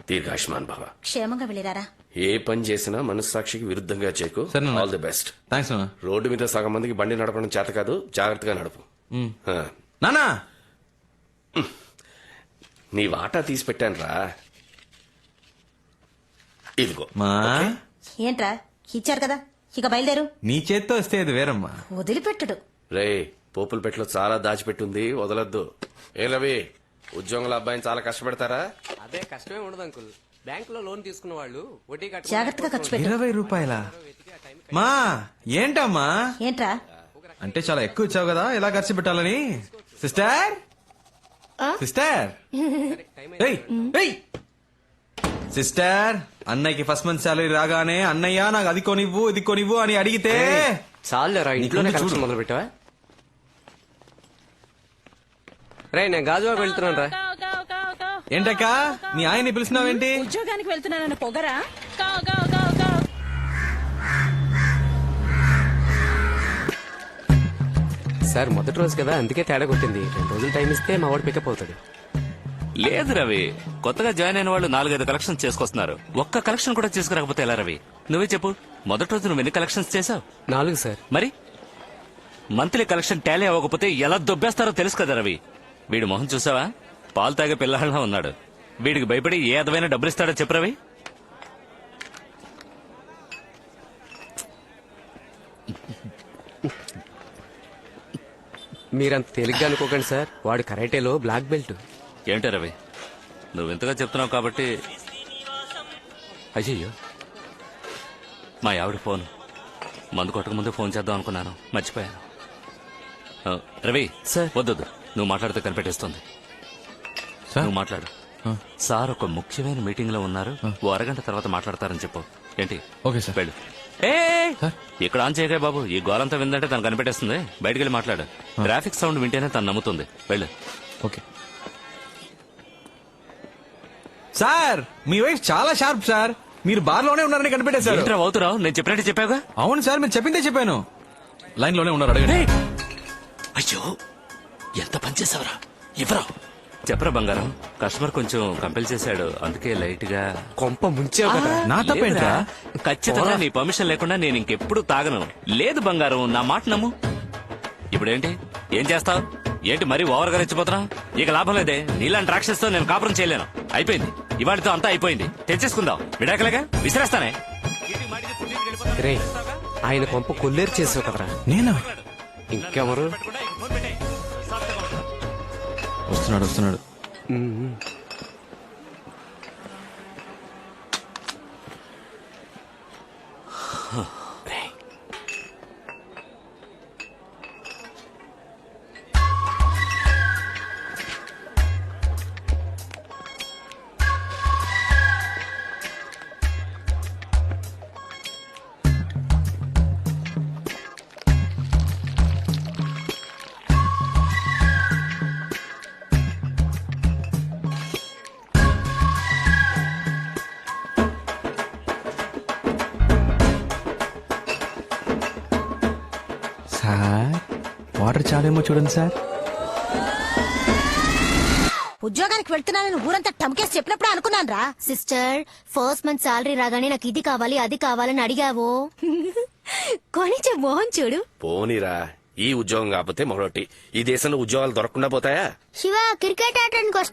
దీర్ఘాయుష్మాన్ భవ. క్షేమంగా వెళ్ళిరారా. ఏ పని చేసినా మనస్సాక్షికి విరుద్ధంగా చేయకు. సరే నాన్న. All the best. థ్యాంక్స్ నాన్న. రోడ్డు మీద సగం మందికి బండి నడపడం చేత కాదు, జాగ్రత్తగా నడుపు. ఆ. నానా నీ వాటా తీసి పెట్టాను రా, ఇదిగో. మా ఏంట్రా ఇచ్చారు కదా, ఇక బయలుదేరు. నీ చేత్తో వస్తే అది వేరమ్మా. వదిలిపెట్టుడు. రే, పోపుల పెట్లో చాలా దాచిపెట్టుంది, వదలొద్దు. ఏ రవి, ఉద్యోగుల అబ్బాయిని చాలా కష్టపెడతారా? అదే కష్టమే ఉండదు అంకుల్. బ్యాంక్ లో లోన్ తీసుకున్న వాళ్ళు వడ్డీ జాగ్రత్తగా ఖర్చు పెట్టు. 20 రూపాయల మా ఏంటమ్మా? ఏంట్రా అంటే చాలా ఎక్కువ ఇచ్చావు కదా, ఎలా ఖర్చు పెట్టాలని. సిస్టర్ సిస్టర్ ఏయ్, ఏయ్. సిస్టర్, అన్నయ్యకి ఫస్ట్ మంత్ సాలరీ రాగానే అన్నయ్య నాకు అది కొనివ్వు ఇది కొనివ్వు అని అడిగితే చాలేరా, ఇంట్లోనే చూడు. కలెక్షన్ మొదలు పెట్టావా? రే, నేను గాజువాకు వెళ్తున్నాను రా. ఏంటక్క మీ ఆయన్ని పిలిచినావేంటి? ఉద్యోగానికి వెళ్తున్నానన్న పొగరా? సార్ మొదటి రోజు కదా, అందుకే తేడా కొట్టింది. 2 రోజులు టైం ఇస్తే మా వాడు పికప్ అవుతాడు. లేదు రవి, కొత్తగా జాయిన్ అయిన వాళ్ళు 4-5 కలెక్షన్స్ చేసుకొస్తున్నారు. ఒక్క కలెక్షన్ కూడా చేసుకురాకపోతే ఎలా రవి? నువ్వే చెప్పు, మొదటి రోజు నువ్వు ఎన్ని కలెక్షన్స్ చేసావు? 4 సార్. మరి మంత్లీ కలెక్షన్ టాలీ అవ్వకపోతే ఎలా దొబ్బేస్తారో తెలుసు కదా రవి. వీడి మొహం చూసావా? పాలు తాగే పిల్లలా ఉన్నాడు. వీడికి భయపడి ఏ అదమైన డబ్బులు ఇస్తాడో చెప్పు రవి. మీరంత తేలిగ్గా అనుకోకండి సార్, వాడు కరాటేలో బ్లాక్ బెల్ట్. ఏంటో రవి, నువ్వు ఇంతగా చెప్తున్నావు కాబట్టి. అయ్యయ్యో, మా ఆవిడ ఫోన్. మందు కొట్టక ముందే ఫోన్ చేద్దాం అనుకున్నాను, మర్చిపోయాను. రవి సార్. వద్దొద్దు, నువ్వు మాట్లాడితే కనిపెట్టేస్తుంది. సార్? నువ్వు మాట్లాడు. సార్ ఒక ముఖ్యమైన మీటింగ్ లో ఉన్నారు, ఓ అరగంట తర్వాత మాట్లాడతారని చెప్పు. ఏంటి? Okay sir. వెళ్ళు. ఏ ఇక్కడ ఆన్ చేయగా బాబు, ఈ గోలంతా విందంటే తను కనిపెట్టేస్తుంది. బయటికి వెళ్ళి మాట్లాడు. ట్రాఫిక్ సౌండ్ వింటేనే తను నమ్ముతుంది. వెళ్ళు. ఓకే సార్, మీ వైఫ్ చాలా షార్ప్ సార్. మీరు బార్ లోనే ఉన్నారని కనిపెట్టేశారు. ఏంట్రా అవుతురావు? నేను చెప్పినట్టు చెప్పావుగా. అవును సార్, మీరు చెప్పిందే చెప్పాను. లైన్ లోనే ఉన్నారు, అడగండి. అయ్యో, ఎంత పని చేసావురా? ఇవ్వరా. చెప్పరా బంగారం, కస్టమర్ కొంచెం కంపెల్ చేశాడు, అందుకే లైట్ గా. కొంప ముంచావు కదా. నా తప్పేంట్రా? లేదురా, ఖచ్చితంగా నీ పర్మిషన్ లేకుండా నేను ఇంకెప్పుడు తాగను. లేదు బంగారం, నా మాట నమ్ము. ఇప్పుడేంటి, ఏం చేస్తావు? ఏంటి మరీ ఓవర్ గా రెచ్చిపోతున్నావు? ఇక లాభం లేదే, నీలాంటి రాక్షసుతో నేను కాపురం చేయలేను. అయిపోయింది, ఇవాళతో అంతా అయిపోయింది. తెచ్చేసుకుందాం, విడాకలేగా, విసిరేస్తానే. రే, ఆయన కొంప కొల్లేరు చేసావు కదరా. నేనా? ఇంకెవరు? వస్తున్నాడు వస్తున్నాడు. సార్, వాటర్ చాలేమో చూడండి సార్. ఉద్యోగానికి వెళ్తున్నానని ఊరంతా టమ్కేసి చెప్పినప్పుడు అనుకున్నాను రా. సిస్టర్, ఫస్ట్ మంత్ సాలరీ రాగానే నాకు ఇది కావాలి అది కావాలని అడిగావు. కొనిచ్చే మోహన్ చూడు. పోనీరా, ఈ ఉద్యోగం కాకపోతే మరొకటి. ఈ దేశంలో ఉద్యోగాలు దొరకకుండా పోతాయా? శివ, క్రికెట్ ఆడడానికి